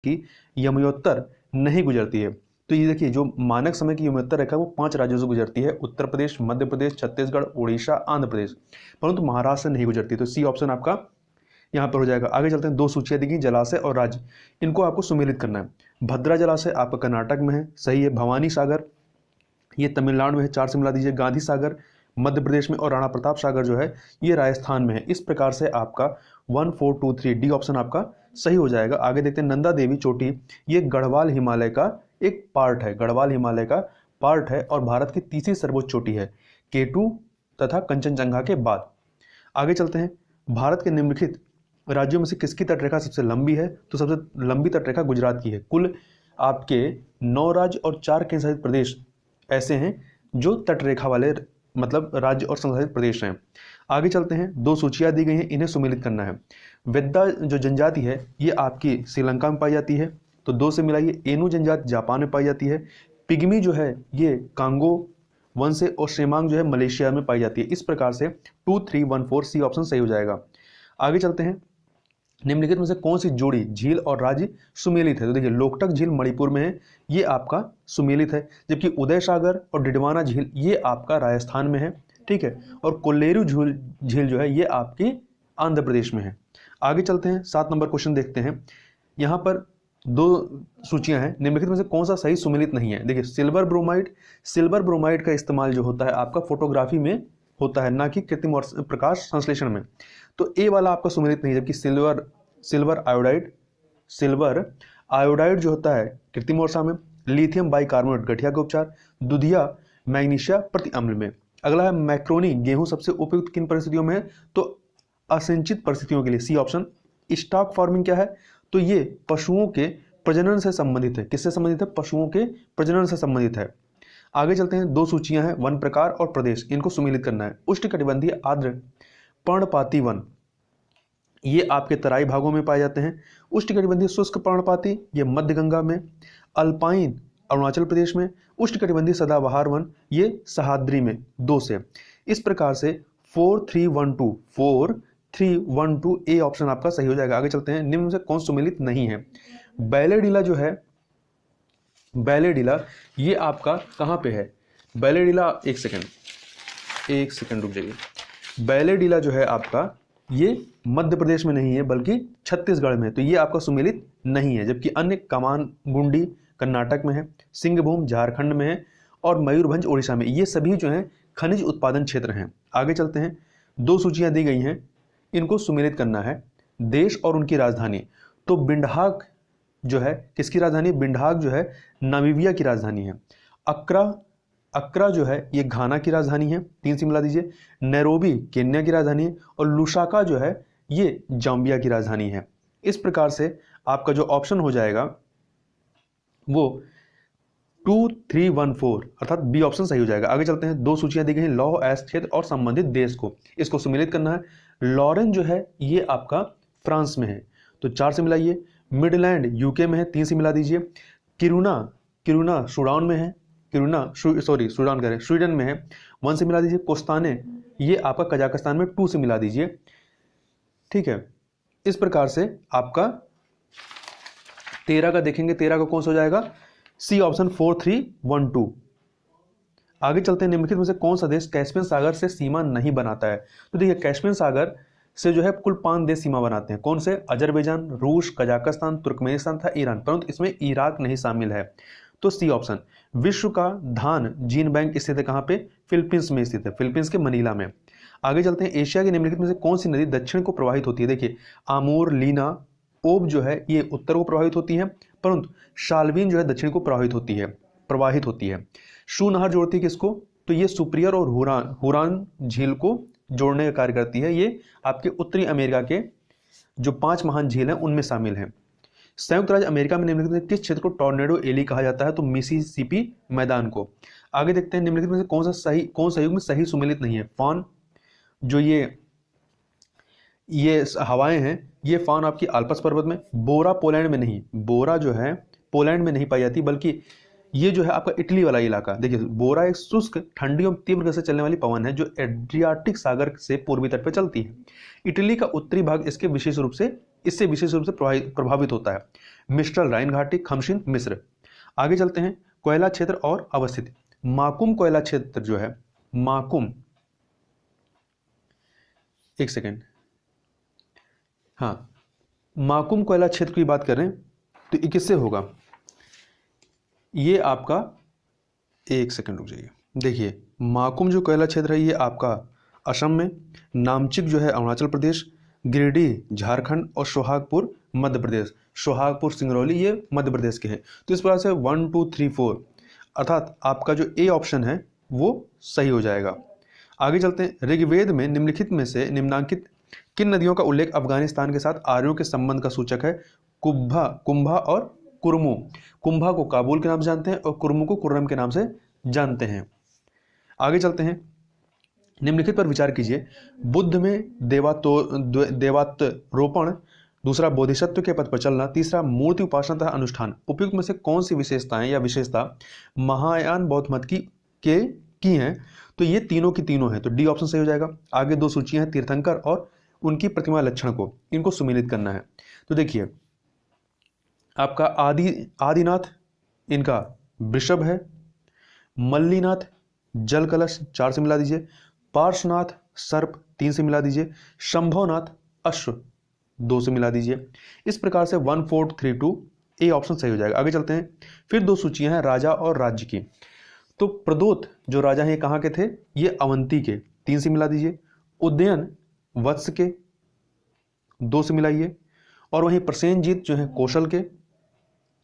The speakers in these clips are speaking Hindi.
की यमुनोत्तर नहीं गुजरती है। तो ये देखिए जो मानक समय की यमुनोत्तर रेखा है वो 5 राज्यों से गुजरती है, उत्तर प्रदेश, मध्य प्रदेश, छत्तीसगढ़, उड़ीसा, आंध्र प्रदेश, परंतु महाराष्ट्र से नहीं गुजरती। तो सी ऑप्शन आपका यहाँ पर हो जाएगा। आगे चलते हैं, 2 सूचियाँ दी गई जलाशय और राज्य, इनको आपको सुमेलित करना है। भद्रा जलाशय आपका कर्नाटक में है, सही है। भवानी सागर ये तमिलनाडु में है, 4 से मिला दीजिए। गांधी सागर मध्य प्रदेश में, और राणा प्रताप सागर जो है ये राजस्थान में है। इस प्रकार से आपका 1 4 2 3 डी ऑप्शन आपका सही हो जाएगा। आगे देखते हैं, नंदा देवी चोटी ये गढ़वाल हिमालय का एक पार्ट है, गढ़वाल हिमालय का पार्ट है और भारत की तीसरी सर्वोच्च चोटी है, K2 तथा कंचनजंगा के बाद। आगे चलते हैं, भारत के निम्नलिखित राज्यों में से किसकी तटरेखा सबसे लंबी है? तो सबसे लंबी तटरेखा गुजरात की है। कुल आपके 9 राज्य और 4 केंद्र शासित प्रदेश ऐसे हैं जो तटरेखा वाले मतलब राज्य और संशासित प्रदेश हैं। आगे चलते हैं, 2 सूचियां दी गई हैं, इन्हें सुमेलित करना है। वेद्दा जो जनजाति है ये आपकी श्रीलंका में पाई जाती है, तो 2 से मिलाइए। एनु जनजाति जापान में पाई जाती है। पिग्मी जो है ये कांगो वन से, और शेमांग जो है मलेशिया में पाई जाती है। इस प्रकार से 2 3 1 4 सी ऑप्शन सही हो जाएगा। आगे चलते हैं, निम्नलिखित में से कौन सी जोड़ी झील और राज्य सुमेलित है? तो देखिए लोकटक झील मणिपुर में है, ये आपका सुमेलित है, जबकि उदय सागर और डिडवाना झील ये आपका राजस्थान में है, ठीक है। और कोल्लेरू झील जो है ये आपकी आंध्र प्रदेश में है। आगे चलते हैं, 7 नंबर क्वेश्चन देखते हैं। यहाँ पर 2 सूचियां हैं, निम्नलिखित में से कौन सा सही सुमेलित नहीं है? देखिए सिल्वर ब्रोमाइड का इस्तेमाल जो होता है आपका फोटोग्राफी में होता है, ना कि कृत्रिम प्रकाश संश्लेषण में। तो ए वाला आपका सुमेलित नहीं है, जबकि सिल्वर आयोडाइड जो होता है कृत्रिम वर्षा में। लिथियम बाइकार्बोनेट गठिया के उपचार। दुधिया मैग्नीशिया प्रति अम्ल में। अगला है मैक्रोनी गेहूं सबसे उपयुक्त किन परिस्थितियों में है? तो असिंचित परिस्थितियों के लिए, सी ऑप्शन। स्टॉक फार्मिंग क्या है? तो ये पशुओं के प्रजनन से संबंधित है। किससे संबंधित है? पशुओं के प्रजनन से संबंधित है। आगे चलते हैं, 2 सूचियां हैं, वन प्रकार और प्रदेश, इनको सुमेलित करना है। उष्णकटिबंधीय आर्द्र पर्णपाती वन ये आपके तराई भागों में पाए जाते हैं। उष्णकटिबंधीय शुष्क पर्णपाती ये मध्य गंगा में। अल्पाइन अरुणाचल प्रदेश में। उष्णकटिबंधीय सदाबहार वन ये सह्याद्री में। 2 से। इस प्रकार से 4 3 1 2 ए ऑप्शन आपका सही हो जाएगा। आगे चलते हैं, निम्न में से कौन सुमेलित नहीं है? बैलेडीला जो है, बैलेडीला ये आपका कहाँ पे है? बैलेडीला एक सेकंड रुक जाइए। बैलेडीला जो है आपका ये मध्य प्रदेश में नहीं है बल्कि छत्तीसगढ़ में है, तो ये आपका सुमेलित नहीं है। जबकि अन्य कमानगुंडी कर्नाटक में है, सिंहभूम झारखंड में है और मयूरभंज उड़ीसा में। ये सभी जो हैं खनिज उत्पादन क्षेत्र हैं। आगे चलते हैं, 2 सूचियां दी गई हैं, इनको सुमेलित करना है। देश और उनकी राजधानी, तो बिंडहाक जो है किसकी राजधानी? बिंडहाक जो है नामीबिया की राजधानी है। अक्रा जो है ये घाना की राजधानी है, 3 से मिला दीजिए। नैरोबी केन्या की राजधानी है और लुसाका जो है ये जाम्बिया की राजधानी है। इस प्रकार से आपका जो ऑप्शन हो जाएगा वो 2 3 1 4 अर्थात बी ऑप्शन सही हो जाएगा। आगे चलते हैं, 2 सूचियां दी गई हैं, लौह अयस्क क्षेत्र और संबंधित देश को, इसको सुमेलित करना है। लॉरेन जो है ये आपका फ्रांस में है, तो 4 से मिलाइए। मिडलैंड यूके में है, 3 से मिला दीजिए। किरुना सूडान में है, सूडान कह रहे हैं, स्वीडन में है, 1 से मिला दीजिए। कोस्ताने ये आपका कजाकिस्तान में, 2 से मिला दीजिए, ठीक है। इस प्रकार से आपका 13 का देखेंगे, 13 का कौन सा हो जाएगा? C option 4 3 1 2। आगे चलते हैं, निम्नलिखित में से कौन सा देश कैस्पियन सागर से सीमा नहीं बनाता है? तो देखिए कैस्पियन सागर से जो है कुल 5 देश सीमा बनाते हैं। कौन से? अजरबैजान, रूस, कजाकिस्तान, तुर्कमेनिस्तान था ईरान, परंतु इसमें इराक नहीं शामिल है, तो सी ऑप्शन। विश्व का धान जीन बैंक स्थित है कहां पे? फिलीपींस में स्थित है, फिलीपींस के मनीला में। आगे चलते हैं, एशिया के निम्नलिखित में से कौन सी नदी दक्षिण को प्रवाहित होती है? देखिए आमूर, लीना, ओब जो है ये उत्तर को प्रवाहित होती है, परंतु शाल्वीन जो है दक्षिण को प्रवाहित होती है। शू नहर जोड़ती है किसको? तो ये सुपिरियर और हुरान झील को जोड़ने का कार्य करती है। ये आपके उत्तरी अमेरिका के जो 5 महान झील हैं उनमें शामिल है। संयुक्त राज्य अमेरिका में निम्नलिखित में किस क्षेत्र को टॉर्नेडो एली कहा जाता है? तो मिसिसिपी मैदान को। आगे देखते हैं, निम्नलिखित में से कौन सा युग में सही सुमेलित नहीं है? फान जो ये हवाएं हैं, ये फान आपकी आल्प्स पर्वत में। बोरा पोलैंड में नहीं, बोरा जो है पोलैंड में नहीं पाई जाती, बल्कि ये जो है आपका इटली वाला इलाका। देखिए बोरा एक शुष्क, ठंडी और तीव्र गति से चलने वाली पवन है जो एड्रियाटिक सागर से पूर्वी तट पर चलती है। इटली का उत्तरी भाग इससे विशेष रूप से प्रभावित होता है। मिस्ट्रल राइन घाटी, खमशिन, मिस्र। आगे चलते हैं, कोयला क्षेत्र और अवस्थिति। माकुम कोयला क्षेत्र जो है, माकुम, एक सेकेंड, हाँ, माकुम कोयला क्षेत्र की बात करें तो ये किससे होगा, ये आपका, एक सेकंड रुक जाइए, देखिए माकुम जो कोयला क्षेत्र है ये आपका असम में, नामचिक जो है अरुणाचल प्रदेश, गिरिडीह झारखंड और सोहागपुर मध्य प्रदेश, सोहागपुर सिंगरौली ये मध्य प्रदेश के हैं। तो इस प्रकार से 1 2 3 4 अर्थात आपका जो ए ऑप्शन है वो सही हो जाएगा। आगे चलते हैं, ऋग्वेद में निम्नलिखित में से निम्नांकित किन नदियों का उल्लेख अफगानिस्तान के साथ आर्यों के संबंध का सूचक है। कुंभा, कुंभा और कुरमु। कुंभा को काबुल के नाम से जानते हैं और कुरमु को कुर्रम के नाम से जानते हैं। आगे चलते हैं, निम्नलिखित पर विचार कीजिए। बुद्ध में देवात्रोपण, दूसरा बोधिसत्व के पथ पर चलना, तीसरा मूर्ति उपासना तथा अनुष्ठान। उपयुक्त में से कौन सी विशेषताएं या विशेषता महायान बौद्ध मत की हैं। तो ये तीनों की तीनों हैं, तो डी ऑप्शन सही हो जाएगा। आगे दो सूचियां हैं, तीर्थंकर और उनकी प्रतिमा लक्षण को, इनको सुमेलित करना है। तो देखिए आपका आदिनाथ इनका वृषभ है, मल्लीनाथ जल कलश 4 से मिला दीजिए, पार्श्वनाथ सर्प 3 से मिला दीजिए, शंभवनाथ अश्व 2 से मिला दीजिए। इस प्रकार से 1 4 3 2 ए ऑप्शन सही हो जाएगा। आगे चलते हैं, फिर दो सूचियां हैं राजा और राज्य की। तो प्रदोत जो राजा हैं कहाँ के थे, ये अवंती के, 3 से मिला दीजिए। उदयन वत्स के 2 से मिलाइए, और वहीं प्रसेनजीत जो है कौशल के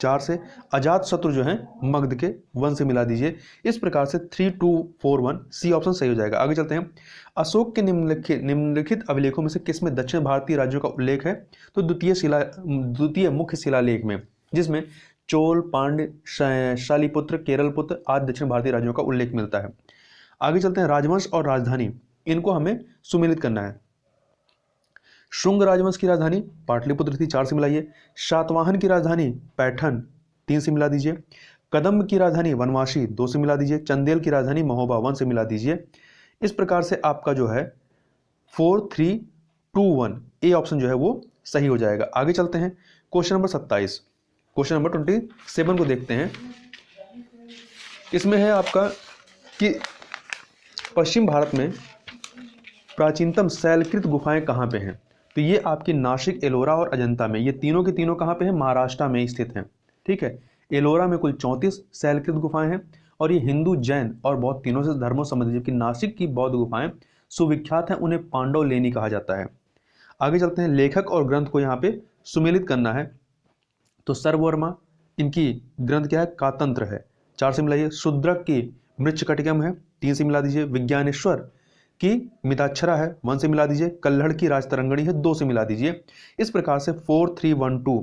4 से, अजात शत्रु जो है मगध के 1 से मिला दीजिए। इस प्रकार से 3 2 4 1 सी ऑप्शन सही हो जाएगा। आगे चलते हैं, अशोक के निम्नलिखित अभिलेखों में से किसमें दक्षिण भारतीय राज्यों का उल्लेख है। तो द्वितीय मुख्य शिलालेख में, जिसमें चोल, पांड्य, शालिपुत्र, केरलपुत्र आदि दक्षिण भारतीय राज्यों का उल्लेख मिलता है। आगे चलते हैं, राजवंश और राजधानी, इनको हमें सुमेलित करना है। शुंग राजवंश की राजधानी पाटलिपुत्र थी, 4 से मिलाइए। शातवाहन की राजधानी पैठन 3 से मिला दीजिए। कदम्ब की राजधानी वनवासी 2 से मिला दीजिए। चंदेल की राजधानी महोबा 1 से मिला दीजिए। इस प्रकार से आपका जो है 4 3 2 1 ए ऑप्शन जो है वो सही हो जाएगा। आगे चलते हैं, क्वेश्चन नंबर 27, क्वेश्चन नंबर 27 को देखते हैं। इसमें है आपका कि पश्चिम भारत में प्राचीनतम शैलकृत गुफाएं कहाँ पे हैं। तो ये आपकी नासिक, एलोरा और अजंता में, ये तीनों की तीनों कहाँ पे हैं, महाराष्ट्र में स्थित हैं। ठीक है, एलोरा में कुल 34 शैलकृत गुफाएं हैं और ये हिंदू, जैन और बौद्ध तीनों से धर्मों संबंधित, जबकि नासिक की बौद्ध गुफाएं सुविख्यात हैं, उन्हें पांडव लेनी कहा जाता है। आगे चलते हैं, लेखक और ग्रंथ को यहाँ पे सुमेलित करना है। तो सर्ववर्मा इनकी ग्रंथ क्या है, कातंत्र है, 4 से मिलाइए। शूद्रक की मृच्छकटिकम है, 3 से मिला दीजिए। विज्ञानेश्वर की मिताक्षरा है, 1 से मिला दीजिए। कल्हड़ की राजतरंगणी है, 2 से मिला दीजिए। इस प्रकार से 4 3 1 2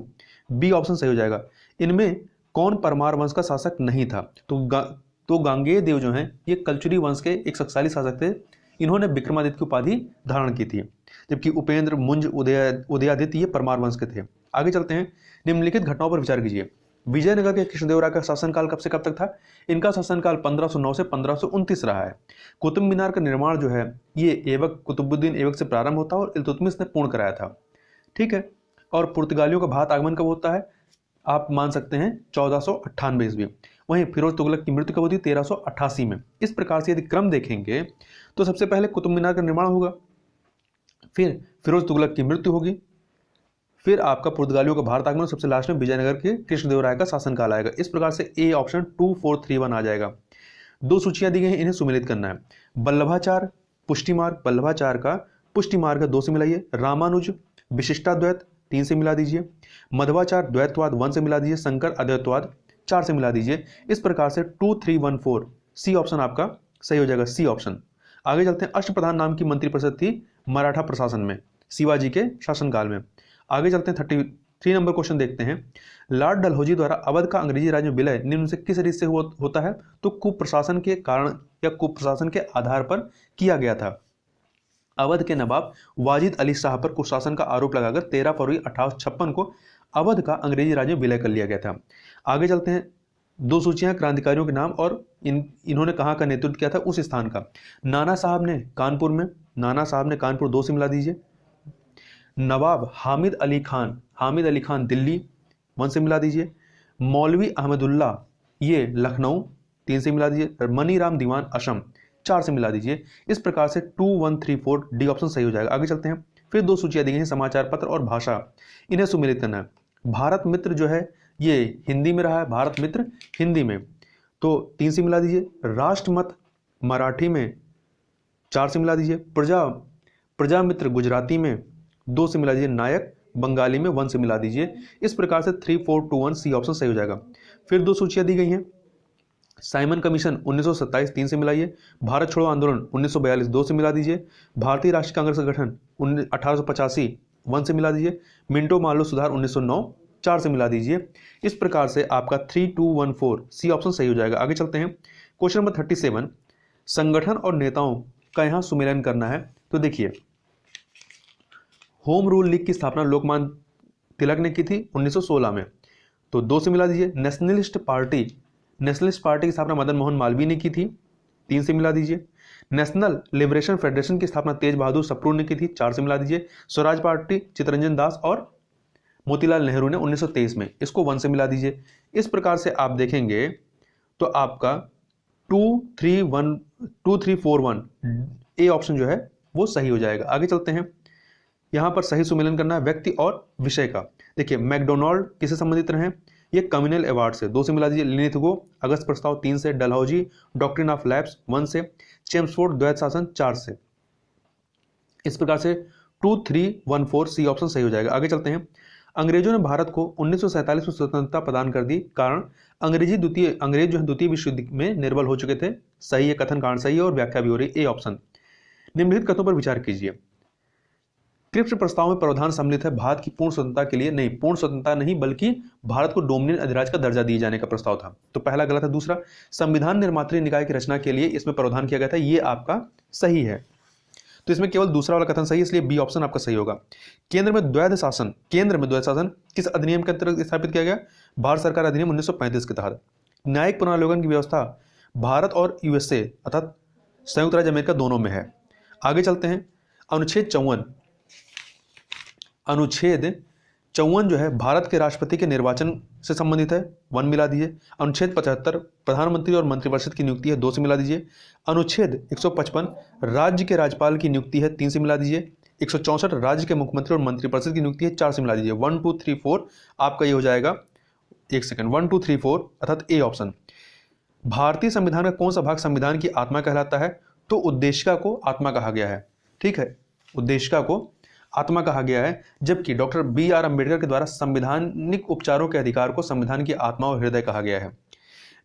बी ऑप्शन सही हो जाएगा। इनमें कौन परमार वंश का शासक नहीं था। तो गांगेय देव जो हैं ये कलचुरी वंश के एक शक्तिशाली शासक थे, इन्होंने विक्रमादित्य की उपाधि धारण की थी, जबकि उपेंद्र, मुंज, उदयादित्य ये परमार वंश के थे। आगे चलते हैं, निम्नलिखित घटनाओं पर विचार कीजिए। विजयनगर के कृष्णदेवराय का शासनकाल कब से कब तक था। इनका शासनकाल 1509 से 1529 रहा है। कुतुब मीनार का निर्माण जो है ये ऐबक, कुतुबुद्दीन ऐबक से प्रारंभ होता है और इल्तुतमिश ने पूर्ण कराया था। ठीक है, और पुर्तगालियों का भारत आगमन कब होता है, आप मान सकते हैं 1498 ईस्वी। वहीं फिरोज तुगलक की मृत्यु कब होती है, 1388 में। इस प्रकार से यदि क्रम देखेंगे तो सबसे पहले कुतुब मीनार का निर्माण होगा, फिर फिरोज तुगलक की मृत्यु होगी, फिर आपका पुर्तगालियों का भारत आगमन, सबसे लास्ट में विजयनगर के कृष्णदेवराय का शासनकाल आएगा। इस प्रकार से ए ऑप्शन 2 4 3 1 आ जाएगा। दो सूचियां दी गई हैं, इन्हें सुमेलित करना है। वल्लभाचार पुष्टि मार्ग, वल्लभाचार का पुष्टि मार्ग 2 से मिलाइए। रामानुज विशिष्टाद्वैत 3 से मिला दीजिए। मध्वाचार द्वैतवाद 1 से मिला दीजिए। शंकर अद्वैतवाद 4 से मिला दीजिए। इस प्रकार से 2 3 1 4 सी ऑप्शन आपका सही हो जाएगा, सी ऑप्शन। आगे चलते हैं, अष्टप्रधान नाम की मंत्रिपरिषद थी मराठा प्रशासन में शिवाजी के शासनकाल में। आगे चलते हैं, 33 नंबर क्वेश्चन देखते हैं। लॉर्ड डलहौजी द्वारा अवध का अंग्रेजी राज्य में विलय निम्न से किस रीत से होता है। तो कुप्रशासन के कारण या कुप्रशासन के आधार पर किया गया था। अवध के नवाब वाजिद अली शाह पर कुशासन का आरोप लगाकर 13 फरवरी 1856 को अवध का अंग्रेजी राज्य में विलय कर लिया गया था। आगे चलते हैं, दो सूचियां क्रांतिकारियों के नाम और इन्होंने कहां का नेतृत्व किया था, उस स्थान का। नाना साहब ने कानपुर में, नाना साहब ने कानपुर 2 से मिला दीजिए। नवाब हामिद अली खान दिल्ली 1 से मिला दीजिए। मौलवी अहमदुल्ला ये लखनऊ 3 से मिला दीजिए। मनीराम दीवान असम 4 से मिला दीजिए। इस प्रकार से 2 1 3 4 डी ऑप्शन सही हो जाएगा। आगे चलते हैं। फिर 2 सूचियां दी गई हैं, समाचार पत्र और भाषा, इन्हें सुमेलित करना है। भारत मित्र जो है ये हिंदी में रहा है, भारत मित्र हिंदी में, तो 3 से मिला दीजिए। राष्ट्रमत मराठी में 4 से मिला दीजिए। प्रजा मित्र गुजराती में 2 से मिला दीजिए। नायक बंगाली में 1 से मिला दीजिए। इस प्रकार से 3 4 2 1 सी ऑप्शन सही हो जाएगा। फिर 2 सूचियां दी गई हैं। साइमन कमीशन 1927 3 से मिलाइए। भारत छोड़ो आंदोलन 1942 2 से मिला दीजिए। भारतीय राष्ट्रीय कांग्रेस का गठन 1885 1 से मिला दीजिए। मिंटो मार्लो सुधार 1909 4 से मिला दीजिए। इस प्रकार से आपका 3 2 1 4 सी ऑप्शन सही हो जाएगा। आगे चलते हैं। क्वेश्चन नंबर 37, संगठन और नेताओं का यहां सुमेलन करना है। तो देखिए, होम रूल लीग की स्थापना लोकमान्य तिलक ने की थी 1916 में, तो 2 से मिला दीजिए। नेशनलिस्ट पार्टी की स्थापना मदन मोहन मालवीय ने की थी, 3 से मिला दीजिए। नेशनल लिबरेशन फेडरेशन की स्थापना तेज बहादुर सप्रू ने की थी, 4 से मिला दीजिए। स्वराज पार्टी चित्तरंजन दास और मोतीलाल नेहरू ने 1923 में, इसको 1 से मिला दीजिए। इस प्रकार से आप देखेंगे तो आपका 2 3 4 1 ए ऑप्शन जो है वो सही हो जाएगा। आगे चलते हैं। यहां पर सही सुमेलन करना है व्यक्ति और विषय का। देखिए, मैकडोनाल्ड किससे संबंधित रहे, ये कम्युनल अवार्ड से, 2 से मिला दीजिए। लिनिथगो अगस्त प्रस्ताव 3 से। डलहौजी डॉक्ट्रिन ऑफ लैप्स 1 से। चेम्सफोर्ड द्वैत शासन 4 से। इस प्रकार से 2 3 1 4 सी ऑप्शन सही हो जाएगा। आगे चलते हैं। अंग्रेजों ने भारत को 1947 में स्वतंत्रता प्रदान कर दी, कारण अंग्रेज जो है द्वितीय विश्व युद्ध में निर्बल हो चुके थे। सही है, कथन कारण सही है और व्याख्या भी हो रही है, ए ऑप्शन। निम्नलिखित कथनों पर विचार कीजिए। क्रिप्स प्रस्ताव में प्रावधान सम्मिलित है भारत की पूर्ण स्वतंत्रता के लिए, नहीं, पूर्ण स्वतंत्रता नहीं बल्कि भारत को डोमिनियन अधिराज का दर्जा दिए जाने का प्रस्ताव था, तो पहला गलत है। दूसरा, संविधान निर्मात्री निकाय की रचना के लिए इसमें प्रावधान किया गया था, ये आपका सही है, तो इसमें केवल दूसरा वाला कथन सही है, इसलिए बी ऑप्शन आपका सही होगा। केंद्र में द्वैध शासन किस अधिनियम के अंतर्गत स्थापित किया गया, भारत सरकार अधिनियम 1935 के तहत। न्यायिक पुनर्विलोकन की व्यवस्था भारत और यूएसए अर्थात संयुक्त राज्य अमेरिका दोनों में है। आगे चलते हैं। अनुच्छेद 54 जो है भारत के राष्ट्रपति के निर्वाचन से संबंधित है, 1 मिला दीजिए। अनुच्छेद 75 प्रधानमंत्री और मंत्रिपरिषद की नियुक्ति है, 2 से मिला दीजिए। अनुच्छेद 155 राज्य के राज्यपाल की नियुक्ति है, 3 से मिला दीजिए। 164 राज्य के मुख्यमंत्री और मंत्रिपरिषद की नियुक्ति है, 4 से मिला दीजिए। 1 2 3 4 आपका ये हो जाएगा, 1 सेकंड, 1 2 3 4 अर्थात ए ऑप्शन। भारतीय संविधान का कौन सा भाग संविधान की आत्मा कहलाता है, तो उद्देशिका को आत्मा कहा गया है, ठीक है, उद्देशिका को आत्मा कहा गया है, जबकि डॉक्टर BR अम्बेडकर के द्वारा संवैधानिक उपचारों के अधिकार को संविधान की आत्मा और हृदय कहा गया है।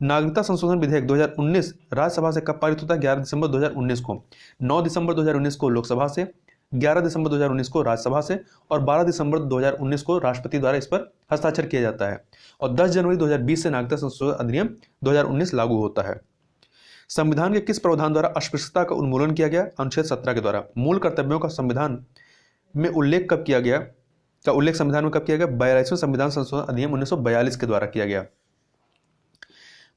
नागरिकता संशोधन विधेयक 2019 राज्यसभा से कब पारित होता है, 11 दिसंबर 2019 को। 9 दिसंबर 2019 को लोकसभा से, 11 दिसंबर 2019 को राज्यसभा से और 12 दिसंबर 2019 को राष्ट्रपति द्वारा इस पर हस्ताक्षर किया जाता है और 10 जनवरी 2020 से नागरिकता संशोधन अधिनियम 2019 लागू होता है। संविधान के किस प्रावधान द्वारा अस्पृश्यता का उन्मूलन किया गया, अनुच्छेद 17 के द्वारा। मूल कर्तव्यों का संविधान में उल्लेख कब किया गया, का उल्लेख संविधान में कब किया गया, 42वें संविधान संशोधन अधिनियम 1942 के द्वारा किया गया।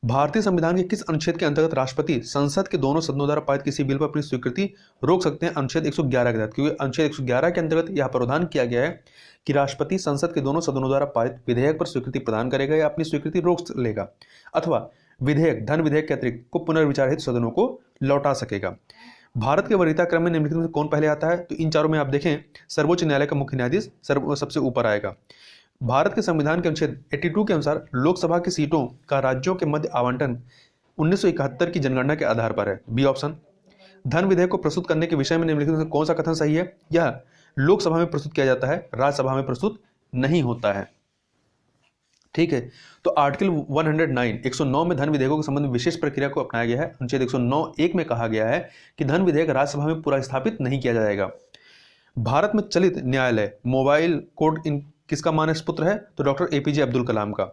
भारतीय संविधान के किस अनुच्छेद के अंतर्गत राष्ट्रपति संसद के दोनों सदनों द्वारा पारित किसी बिल पर अपनी स्वीकृति रोक सकते हैं, अनुच्छेद 111 के तहत, क्योंकि अनुच्छेद 111 के अंतर्गत यह प्रावधान किया गया है कि राष्ट्रपति संसद के दोनों सदनों द्वारा पारित विधेयक पर स्वीकृति प्रदान करेगा या अपनी स्वीकृति रोक लेगा अथवा विधेयक धन विधेयक के अतिरिक्त को पुनर्विचार हेतु सदनों को लौटा सकेगा। भारत के वरीयता क्रम में निम्नलिखित में से कौन पहले आता है, तो इन चारों में आप देखें सर्वोच्च न्यायालय का मुख्य न्यायाधीश सबसे ऊपर आएगा। भारत के संविधान के अनुच्छेद 82 के अनुसार लोकसभा की सीटों का राज्यों के मध्य आवंटन 1971 की जनगणना के आधार पर है, बी ऑप्शन। धन विधेयक को प्रस्तुत करने के विषय में निम्नलिखित में से कौन सा कथन सही है, यह लोकसभा में प्रस्तुत किया जाता है, राज्यसभा में प्रस्तुत नहीं होता है, ठीक है। तो आर्टिकल 109 में धन विधेयकों के संबंध में विशेष प्रक्रिया को अपनाया गया है। अनुच्छेद 109(1) में कहा गया है कि धन विधेयक राज्यसभा में पूरा स्थापित नहीं किया जाएगा। भारत में चलित न्यायालय मोबाइल कोड किसका मानस पुत्र है, तो डॉक्टर APJ अब्दुल कलाम का।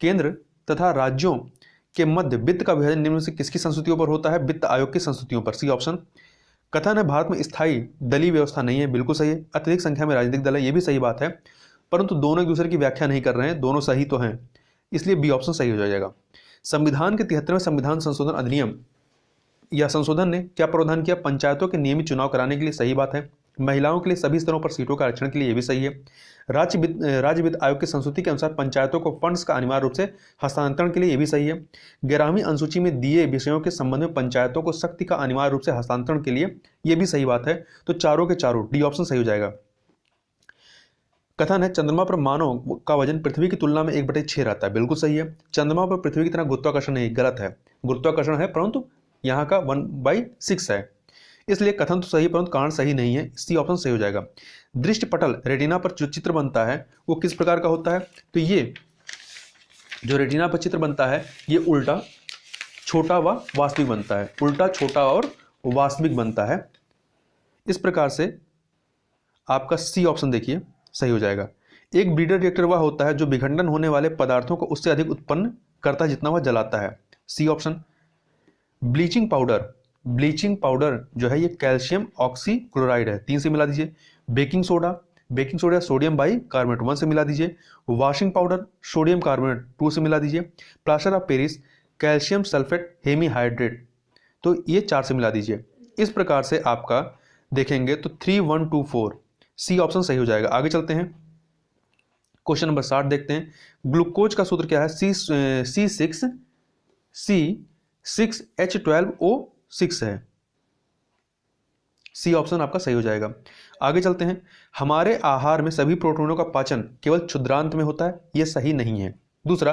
केंद्र तथा राज्यों के मध्य वित्त का विभाजन निम्न से किसकी संस्तुतियों पर होता है, वित्त आयोग की संस्तुतियों पर, सी ऑप्शन। कथन है भारत में स्थायी दलीय व्यवस्था नहीं है, बिल्कुल सही है। अत्यधिक संख्या में राजनीतिक दल है, यह भी सही बात है, परंतु दोनों एक दूसरे की व्याख्या नहीं कर रहे हैं, दोनों सही तो हैं, इसलिए बी ऑप्शन सही हो जाएगा। संविधान के 73वें संविधान संशोधन अधिनियम या संशोधन ने क्या प्रावधान किया, पंचायतों के नियमित चुनाव कराने के लिए, सही बात है, महिलाओं के लिए सभी स्तरों पर सीटों का आरक्षण के लिए ये भी सही है। राज्य वित्त आयोग की संस्तुति के अनुसार पंचायतों को फंड्स का अनिवार्य रूप से हस्तांतरण के लिए ये भी सही है। 11वीं अनुसूची में दिए विषयों के संबंध में पंचायतों को शक्ति का अनिवार्य रूप से हस्तांतरण के लिए ये भी सही बात है। तो चारों के चारों डी ऑप्शन सही हो जाएगा। कथन है चंद्रमा पर मानव का वजन पृथ्वी की तुलना में 1/6 रहता है। बिल्कुल सही है। चंद्रमा पर पृथ्वी की तरह गुरुत्वाकर्षण नहीं, गलत है। गुरुत्वाकर्षण है परंतु यहाँ का 1/6 है, इसलिए कथन तो सही परंतु कारण सही नहीं है। सी ऑप्शन सही हो जाएगा। दृष्टि पटल रेटिना पर जो चित्र बनता है वो किस प्रकार का होता है? तो ये जो रेटिना पर चित्र बनता है ये उल्टा, छोटा व वास्तविक बनता है। उल्टा, छोटा और वास्तविक बनता है। इस प्रकार से आपका सी ऑप्शन देखिए सही हो जाएगा। एक ब्रीडर रिएक्टर वह होता है जो विखंडन होने वाले पदार्थों को उससे अधिक उत्पन्न करता है जितना वह जलाता है। C option. ब्लीचिंग पाउडर जो है ये कैल्शियम ऑक्सीक्लोराइड है, 3 से मिला दीजिए। बेकिंग सोडा सोडियम बाइकार्बोनेट 1 से मिला दीजिए। वॉशिंग पाउडर सोडियम कार्बोनेट 2 से मिला दीजिए। Plaster of Paris calcium sulphate hemihydrate, तो ये 4 से मिला दीजिए। इस प्रकार से आपका देखेंगे तो 3, 1, 2, 4 सी ऑप्शन सही हो जाएगा। आगे चलते हैं, क्वेश्चन नंबर 60 देखते हैं। ग्लूकोज का सूत्र क्या है? C6H12O6 है। सी ऑप्शन आपका सही हो जाएगा। आगे चलते हैं। हमारे आहार में सभी प्रोटीनों का पाचन केवल क्षुद्रांत में होता है, यह सही नहीं है। दूसरा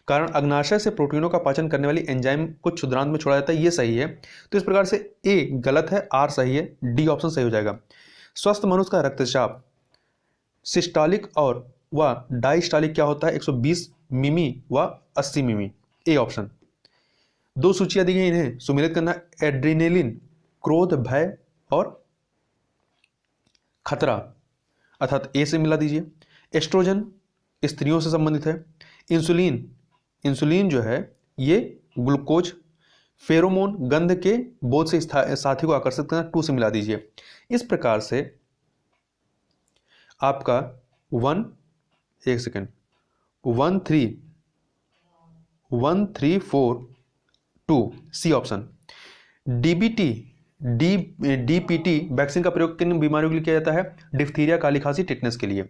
कारण अग्नाशय से प्रोटीनों का पाचन करने वाली एंजाइम को क्षुद्रांत में छोड़ा जाता है, यह सही है। तो इस प्रकार से ए गलत है, आर सही है, डी ऑप्शन सही हो जाएगा। स्वस्थ मनुष्य का रक्तचाप सिस्टोलिक और व डायस्टोलिक क्या होता है? 120 मिमी व 80 मिमी, ए ऑप्शन। 2 सूचियां दी गई, इन्हें सुमेलित करना। एड्रेनलिन क्रोध, भय और खतरा, अर्थात ए से मिला दीजिए। एस्ट्रोजन स्त्रियों से संबंधित है। इंसुलिन जो है ये ग्लूकोज। फेरोमोन गंध के बोध से साथी को आकर्षित करना, 2 से मिला दीजिए। इस प्रकार से आपका 134 सी ऑप्शन। डीपीटी वैक्सीन का प्रयोग किन बीमारियों के लिए किया जाता है? डिप्थीरिया, काली खांसी, टिटनेस के लिए।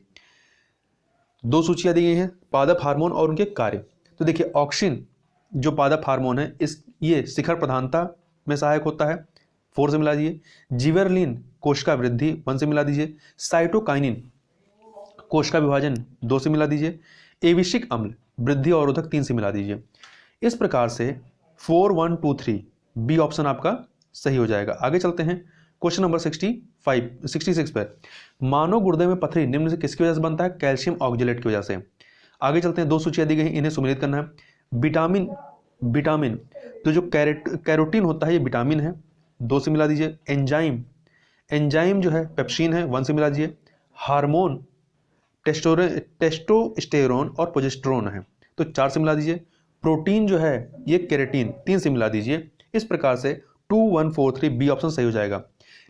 2 सूचियां दी गई हैं, पादप हार्मोन और उनके कार्य। तो देखिए ऑक्सिन जो पादप हार्मोन है ये शिखर प्रधानता में सहायक होता है, 4 से मिला दीजिए। जिबेरलिन कोशिका वृद्धि, 1 से मिला दीजिए। साइटोकाइनिन कोशिका विभाजन, 2 से मिला दीजिए। एविशिक अम्ल वृद्धि अवरोधक, 3 से मिला दीजिए। इस प्रकार से 4, 1, 2, 3 बी ऑप्शन आपका सही हो जाएगा। आगे चलते हैं क्वेश्चन नंबर 66 पर। मानव गुर्दे में पथरी निम्न से किसकी वजह से बनता है? कैल्शियम ऑक्जेलेट की वजह से। आगे चलते हैं, 2 सूचियां दी गई, इन्हें सुमेलित करना है। विटामिन तो जो कैरोटीन होता है ये विटामिन है, 2 से मिला दीजिए। एंजाइम जो है पेप्सिन है, 1 से मिला दीजिए। हार्मोन टेस्टोस्टेरोन और प्रोजेस्टेरोन है, तो 4 से मिला दीजिए। प्रोटीन जो है ये केराटिन, 3 से मिला दीजिए। इस प्रकार से 2, 1, 4, 3 बी ऑप्शन सही हो जाएगा।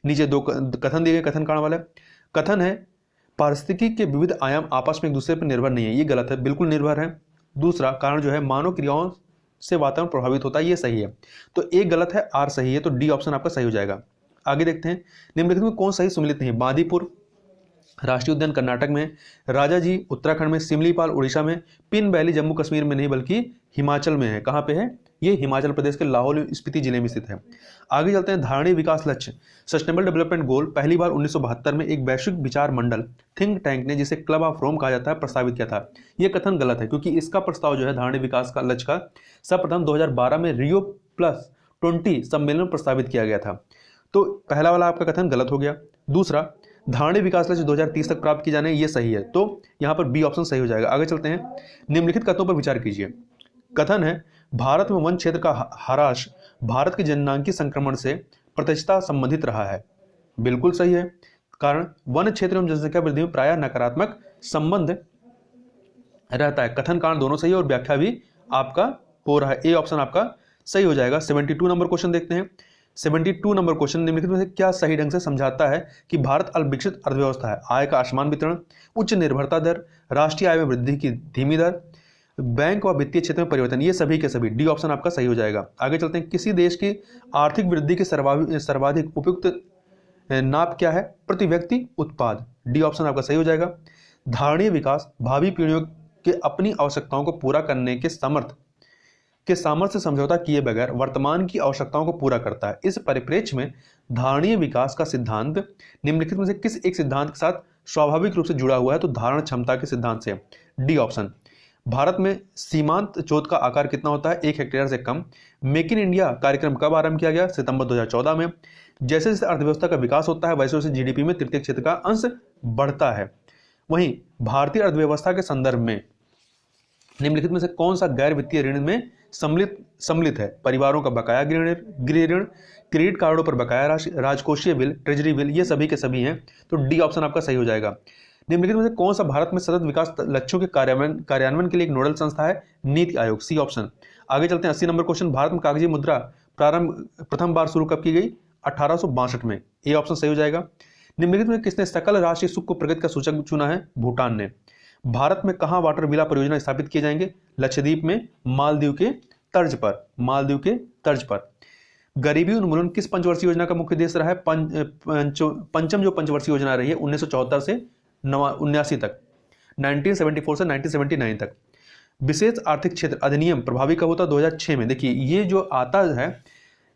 नीचे 2 कथन दिए गए, कथन कारण वाला कथन है पारिस्थितिकी के विविध आयाम आपस में एक दूसरे पर निर्भर नहीं है, ये गलत है, बिल्कुल निर्भर है। दूसरा कारण जो है मानव क्रियाओं से वातावरण प्रभावित होता है, ये सही है। तो ए गलत है, आर सही है, तो डी ऑप्शन आपका सही हो जाएगा। आगे देखते हैं, निम्नलिखित में कौन सही सुमेलित नहीं है? बांदीपुर राष्ट्रीय उद्यान कर्नाटक में, राजाजी उत्तराखंड में, सिमलीपाल उड़ीसा में, पिन वैली जम्मू कश्मीर में नहीं बल्कि हिमाचल में है। कहाँ पे है? ये हिमाचल प्रदेश के लाहौल स्पीति जिले में स्थित है। आगे चलते हैं, धारणीय विकास लक्ष्य सस्टेनेबल डेवलपमेंट गोल पहली बार 1972 में एक वैश्विक विचार मंडल थिंक टैंक ने, जिसे क्लब ऑफ रोम कहा जाता है, प्रस्तावित किया था। यह कथन गलत है क्योंकि इसका प्रस्ताव जो है धारणीय विकास का लक्ष्य का सर्वप्रथम 2012 में रियो +20 सम्मेलन में प्रस्तावित किया गया था। तो पहला वाला आपका कथन गलत हो गया। दूसरा धारणीय विकास लक्ष्य 2030 तक प्राप्त किए जाने, ये सही है, तो यहां पर बी ऑप्शन सही हो जाएगा। आगे चलते हैं, निम्नलिखित कथनों पर विचार कीजिए। कथन है भारत में वन क्षेत्र का ह्रास भारत के जननांगी संक्रमण से प्रत्यक्षता संबंधित रहा है। बिल्कुल सही है, कारण वन क्षेत्र एवं जनसंख्या वृद्धि में प्रायः नकारात्मक संबंध रहता है। कथन कारण दोनों सही और व्याख्या भी आपका हो रहा है, ए ऑप्शन आपका सही हो जाएगा। 72 नंबर क्वेश्चन देखते हैं। 72 नंबर क्वेश्चन निम्नलिखित में से क्या सही ढंग से समझाता है कि भारत अल्पविकसित अर्थव्यवस्था है? आय का असमान वितरण, उच्च निर्भरता दर, राष्ट्रीय आय में वृद्धि की धीमी दर, बैंक व वित्तीय क्षेत्र में परिवर्तन, ये सभी के सभी डी ऑप्शन आपका सही हो जाएगा। आगे चलते हैं, किसी देश की आर्थिक वृद्धि के सर्वाधिक उपयुक्त नाप क्या है? प्रति व्यक्ति उत्पाद। डी ऑप्शन आपका सही हो जाएगा। धारणीय विकास भावी पीढ़ियों के अपनी आवश्यकताओं को पूरा करने के सामर्थ्य से समझौता किए बगैर वर्तमान की आवश्यकताओं को पूरा करता है। इस परिप्रेक्ष्य में धारणीय विकास का सिद्धांत निम्नलिखित में से किस एक सिद्धांत के साथ स्वाभाविक रूप से जुड़ा हुआ है? तो धारण क्षमता के सिद्धांत से। D option. भारत में सीमांत जोत का आकार कितना होता है? 1 हेक्टेयर से कम। मेक इन इंडिया कार्यक्रम कब आरंभ किया गया? सितंबर 2014 में। जैसे जैसे अर्थव्यवस्था का विकास होता है वैसे वैसे जीडीपी में तृतीय क्षेत्र का अंश बढ़ता है। वहीं भारतीय अर्थव्यवस्था के संदर्भ में निम्नलिखित में से कौन सा गैर वित्तीय ऋण में सम्मिलित है? परिवारों का बकाया गृह ऋण, क्रेडिट कार्डों पर बकाया राशि, राजकोषीय बिल, ट्रेजरी बिल, ये सभी के सभी हैं। तो डी ऑप्शन आपका सही हो जाएगा। निम्नलिखित में से कौन सा भारत में सतत विकास लक्ष्यों के कार्यान्वयन के लिए एक नोडल संस्था है? नीति आयोग। C option. आगे चलते हैं 80 नंबर क्वेश्चन। भारत में कागजी मुद्रा प्रथम बार शुरू कब की गई? 1862 में। ए ऑप्शन सही हो जाएगा। निम्नलिखित में किसने सकल राष्ट्रीय सुख को प्रगति का सूचक चुना है? भूटान ने। भारत में कहां वाटर विला परियोजना स्थापित किए जाएंगे? लक्षद्वीप में, मालदीव के तर्ज पर। गरीबी उन्मूलन किस पंचवर्षीय योजना का मुख्य उद्देश्य रहा है? पंचम जो पंचवर्षीय योजना रही है 1974 से 79 तक, 1974 से 1979 तक। विशेष आर्थिक क्षेत्र अधिनियम प्रभावी कब होता? 2006 में। देखिए ये जो आता है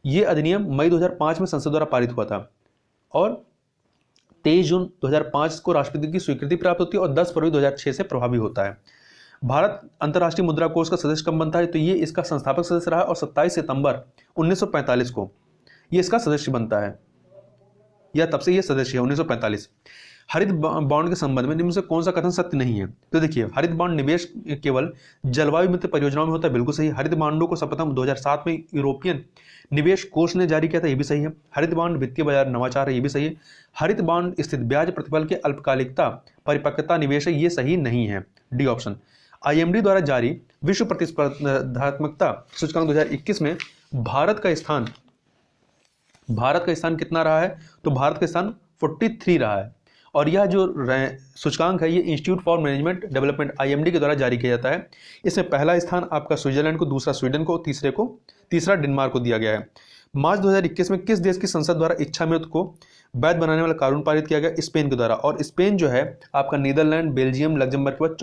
ये अधिनियम मई 2005 में संसद द्वारा पारित हुआ था और 23 जून 2005 को राष्ट्रपति की स्वीकृति प्राप्त होती है और 10 फरवरी 2006 से प्रभावी होता है। भारत अंतर्राष्ट्रीय मुद्रा कोष का सदस्य कब बनता है? तो ये इसका संस्थापक सदस्य रहा और 27 सितंबर 1945 को ये इसका सदस्य बनता है, या तब से ये सदस्य है 1945। हरित बॉन्ड के संबंध में निम्न से कौन सा कथन सत्य नहीं है? तो देखिए हरित बॉन्ड निवेश केवल जलवायु मित्र परियोजनाओं में होता है, बिल्कुल सही। हरित बॉन्डों को सर्वप्रथम 2007 में यूरोपियन निवेश कोष ने जारी किया था, ये भी सही है। हरित बॉन्ड वित्तीय बाजार नवाचार है, ये भी सही है। हरित बॉन्ड स्थित ब्याज प्रतिफल के अल्पकालिकता परिपक्वता निवेश है, ये सही नहीं है। D option. IMD द्वारा जारी विश्व प्रतिस्पर्धात्मकता सूचकांक 2021 में भारत का स्थान कितना रहा है? तो भारत का स्थान 43 रहा है और यह जो सूचकांक है ये institute for management development IMD के द्वारा जारी किया जाता है। इसमें पहला स्थान आपका स्विट्जरलैंड को, दूसरा स्वीडन को, तीसरा डेनमार्क को दिया गया है। मार्च 2021 में किस देश की संसद द्वारा इच्छा मृत्यु को वैध बनाने वाला कानून पारित किया गया? स्पेन के द्वारा। और स्पेन जो है आपका नीदरलैंड, बेल्जियम, लग्जमबर्ग के बाद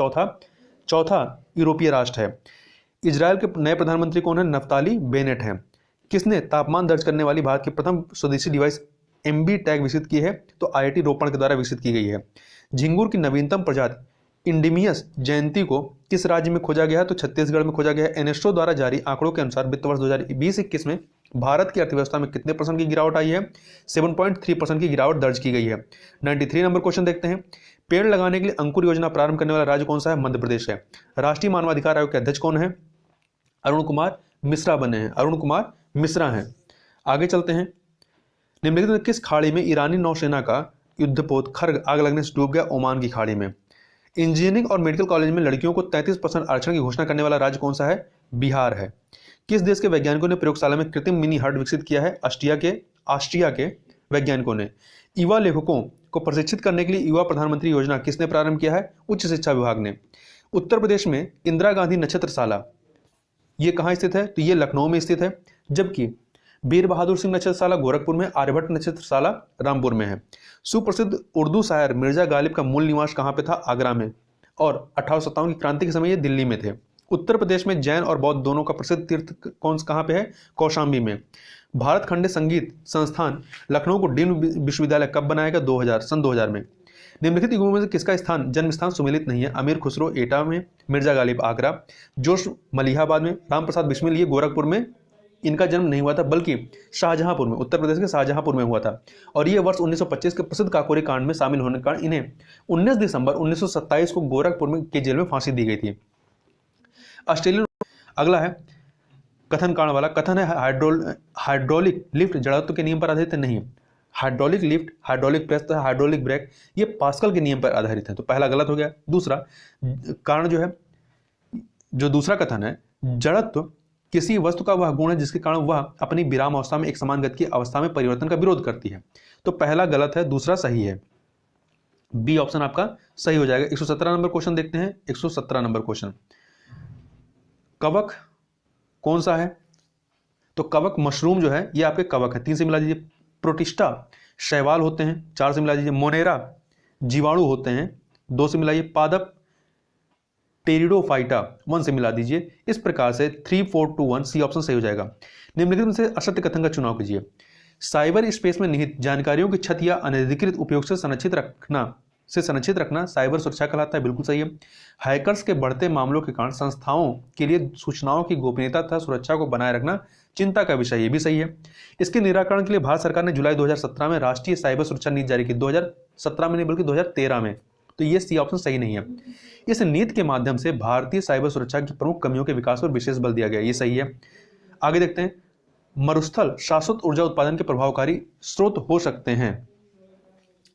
चौथा यूरोपीय राष्ट्र है। इजरायल के नए प्रधानमंत्री कौन है? नफ्ताली बेनेट हैं। किसने तापमान दर्ज करने वाली भारत की प्रथम स्वदेशी डिवाइस MB टैग विकसित की है? तो IIT रोपण के द्वारा विकसित की गई है। झिंगुर की नवीनतम प्रजाति इंडिमियस जयंती को किस राज्य में खोजा गया है? तो छत्तीसगढ़ में खोजा गया है। एनएसओ द्वारा जारी आंकड़ों के अनुसार वित्त वर्ष 2020-21 में भारत की अर्थव्यवस्था में कितने % की गिरावट आई है? 7.3% की गिरावट दर्ज की गई है। 93 नंबर क्वेश्चन देखते हैं। पेड़ लगाने के लिए अंकुर योजना प्रारंभ करने वाला राज्य कौन सा है? मध्य प्रदेश है। राष्ट्रीय मानवाधिकार आयोग के अध्यक्ष कौन है? अरुण कुमार मिश्रा बने हैं, अरुण कुमार मिश्रा हैं। आगे चलते हैं। निम्नलिखित में किस खाड़ी में ईरानी नौसेना का युद्धपोत खर्ग आग लगने से डूब गया? ओमान की खाड़ी में। इंजीनियरिंग और मेडिकल कॉलेज में लड़कियों को 33% आरक्षण की घोषणा करने वाला राज्य कौन सा है? बिहार है। किस देश के वैज्ञानिकों ने प्रयोगशाला में कृत्रिम मिनी हार्ट विकसित किया है? ऑस्ट्रिया के वैज्ञानिकों ने। युवा लेखकों को प्रशिक्षित करने के लिए युवा प्रधानमंत्री योजना किसने प्रारंभ किया है? उच्च शिक्षा विभाग ने। उत्तर प्रदेश में इंदिरा गांधी नक्षत्रशाला ये कहाँ स्थित है? तो ये लखनऊ में स्थित है, जबकि वीर बहादुर सिंह नक्षत्रशाला गोरखपुर में, आर्यभट्ट नक्षत्रशाला रामपुर में है। सुप्रसिद्ध उर्दू शायर मिर्जा गालिब का मूल निवास कहाँ पे था? आगरा में। और 1857 की क्रांति के समय ये दिल्ली में थे। उत्तर प्रदेश में जैन और बौद्ध दोनों का प्रसिद्ध तीर्थ कहाँ पे है? कौशाम्बी में। भारत खंडे संगीत संस्थान लखनऊ को डीम्ड विश्वविद्यालय कब बनाया गया? सन 2000 में। निम्नलिखित युगों में से किसका जन्म स्थान सुमेलित नहीं है? अमीर खुसरो एटा में, मिर्जा गालिब आगरा, जोश मलिहाबाद में, राम प्रसाद बिस्मिल ये गोरखपुर में इनका जन्म नहीं हुआ था बल्कि शाहजहांपुर में, उत्तर प्रदेश के शाहजहांपुर में हुआ था। और ये वर्ष 1925 के प्रसिद्ध काकोरी कांड में शामिल होने के कारण इन्हें 19 दिसंबर 1927 को गोरखपुर में के जेल में फांसी दी गई थी। ऑस्ट्रेलियन। अगला है कथन कांड वाला। कथन है हाइड्रोलिक लिफ्ट जड़त्व के नियम पर आधारित नहीं। Hydraulic lift, hydraulic press, hydraulic brake ये पास्कल के नियम पर आधारित है, तो पहला गलत हो गया। दूसरा कारण जो दूसरा कथन है, जड़त्व किसी वस्तु का वह गुण है जिसके कारण वह अपनी विराम अवस्था में एक समान गति की अवस्था में परिवर्तन का विरोध करती है, तो पहला गलत है, दूसरा सही है। बी ऑप्शन आपका सही हो जाएगा। 117 नंबर क्वेश्चन देखते हैं। 117 नंबर क्वेश्चन, कवक कौन सा है? तो कवक मशरूम जो है ये आपके कवक है। 3 से मिला दीजिए। प्रोटिस्टा शैवाल होते हैं, 4 से मिला दीजिए। मोनेरा जीवाणु होते हैं, 2 से मिलाइए। पादप टेरिडोफाइटा 1 से मिला दीजिए। इस प्रकार से 3, 4, 2, 1 सी ऑप्शन सही हो जाएगा। निम्नलिखित में से असत्य कथन का चुनाव कीजिए। साइबर स्पेस में निहित जानकारियों की क्षति या अनधिकृत उपयोग से संरक्षित रखना साइबर सुरक्षा कहलाता है, बिल्कुल सही है। हैकर्स के बढ़ते मामलों के कारण संस्थाओं के लिए सूचनाओं की गोपनीयता तथा सुरक्षा को बनाए रखना चिंता का विषय, ये भी सही है। इसके निराकरण के लिए भारत सरकार ने जुलाई 2017 में राष्ट्रीय साइबर सुरक्षा नीति जारी की, 2017 में नहीं बल्कि 2013 में, तो ये सी ऑप्शन सही नहीं है। इस नीति के माध्यम से भारतीय साइबर सुरक्षा की प्रमुख कमियों के विकास पर विशेष बल दिया गया, ये सही है। आगे देखते हैं, मरुस्थल शाश्वत ऊर्जा उत्पादन के प्रभावकारी स्रोत हो सकते हैं,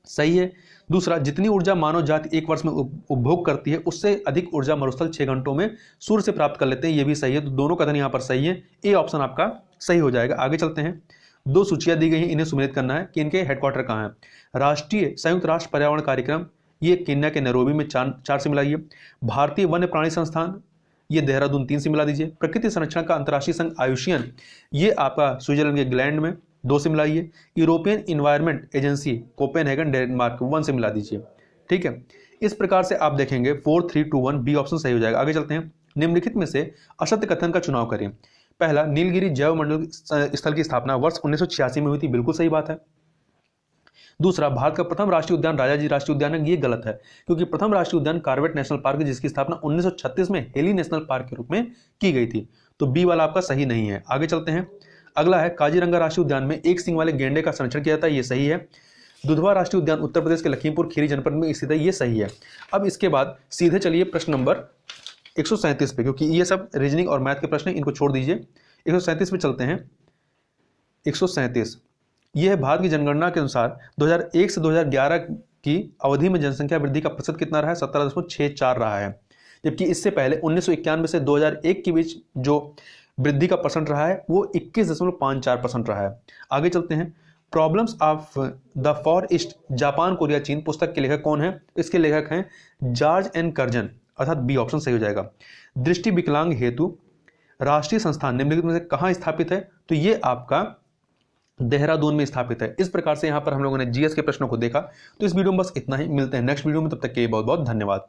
सही है। दूसरा, जितनी ऊर्जा मानव जाति एक वर्ष में उपभोग करती है उससे अधिक ऊर्जा मरुस्थल 6 घंटों में सूर्य से प्राप्त कर लेते हैं, ये भी सही है। तो दोनों कथन यहां पर सही है, ए ऑप्शन आपका सही हो जाएगा। आगे चलते हैं, 2 सूचियां दी गई हैं, इन्हें सुमेलित करना है कि इनके हेडक्वार्टर कहां है। राष्ट्रीय संयुक्त राष्ट्र पर्यावरण कार्यक्रम, ये केन्या के नैरोबी में 4 से मिलाइए। भारतीय वन्य प्राणी संस्थान, ये देहरादून 3 से मिला दीजिए। प्रकृति संरक्षण का अंतर्राष्ट्रीय संघ आयुशियन, ये आपका स्विट्जरलैंड के ग्लैंड में 2 से मिलाइए। European environment agency Copenhagen Denmark 1 से मिला दीजिए, ठीक है। इस प्रकार से आप देखेंगे 4, 3, 2, 1 बी ऑप्शन सही हो जाएगा। आगे चलते हैं, निम्नलिखित में से असत्य कथन का चुनाव करें। पहला, नीलगिरी जैव मंडल स्थल की स्थापना वर्ष 1986 में हुई थी, बिल्कुल सही बात है। दूसरा, भारत का प्रथम राष्ट्रीय उद्यान राजाजी राष्ट्रीय उद्यान है, ये गलत है, क्योंकि प्रथम राष्ट्रीय उद्यान कॉर्बेट नेशनल पार्क जिसकी स्थापना 1936 में हेली नेशनल पार्क के रूप में की गई थी, तो बी वाला आपका सही नहीं है। आगे चलते हैं, अगला है, काजीरंगा राष्ट्रीय उद्यान में एक सींग वाले गेंडे का संरक्षण किया जाता है, ये सही है। दुधवा राष्ट्रीय उद्यान उत्तर प्रदेश के लखीमपुर खीरी जनपद में स्थित है, ये सही है। अब इसके बाद सीधे चलिए प्रश्न नंबर 137 पे, क्योंकि ये सब रीजनिंग और मैथ के प्रश्न हैं, इनको छोड़ दीजिए। 137 पे चलते हैं। 137 यह है, भारत की जनगणना के अनुसार 2001 से 2011 की अवधि में जनसंख्या वृद्धि का प्रतिशत कितना रहा है, 17.64 रहा है, जबकि इससे पहले 1991 से 2001 के बीच जो वृद्धि का परसेंट रहा है वो 21.54% रहा है। आगे चलते हैं, problems of the for east Japan Korea चीन पुस्तक के लेखक कौन है? इसके लेखक हैं जॉर्ज एन कर्जन, अर्थात बी ऑप्शन सही हो जाएगा। दृष्टि विकलांग हेतु राष्ट्रीय संस्थान निम्नलिखित में से कहाँ स्थापित है? तो ये आपका देहरादून में स्थापित है। इस प्रकार से यहाँ पर हम लोगों ने जीएस के प्रश्नों को देखा। तो इस वीडियो में बस इतना ही, मिलते हैं नेक्स्ट वीडियो में, तब तक के लिए बहुत बहुत धन्यवाद।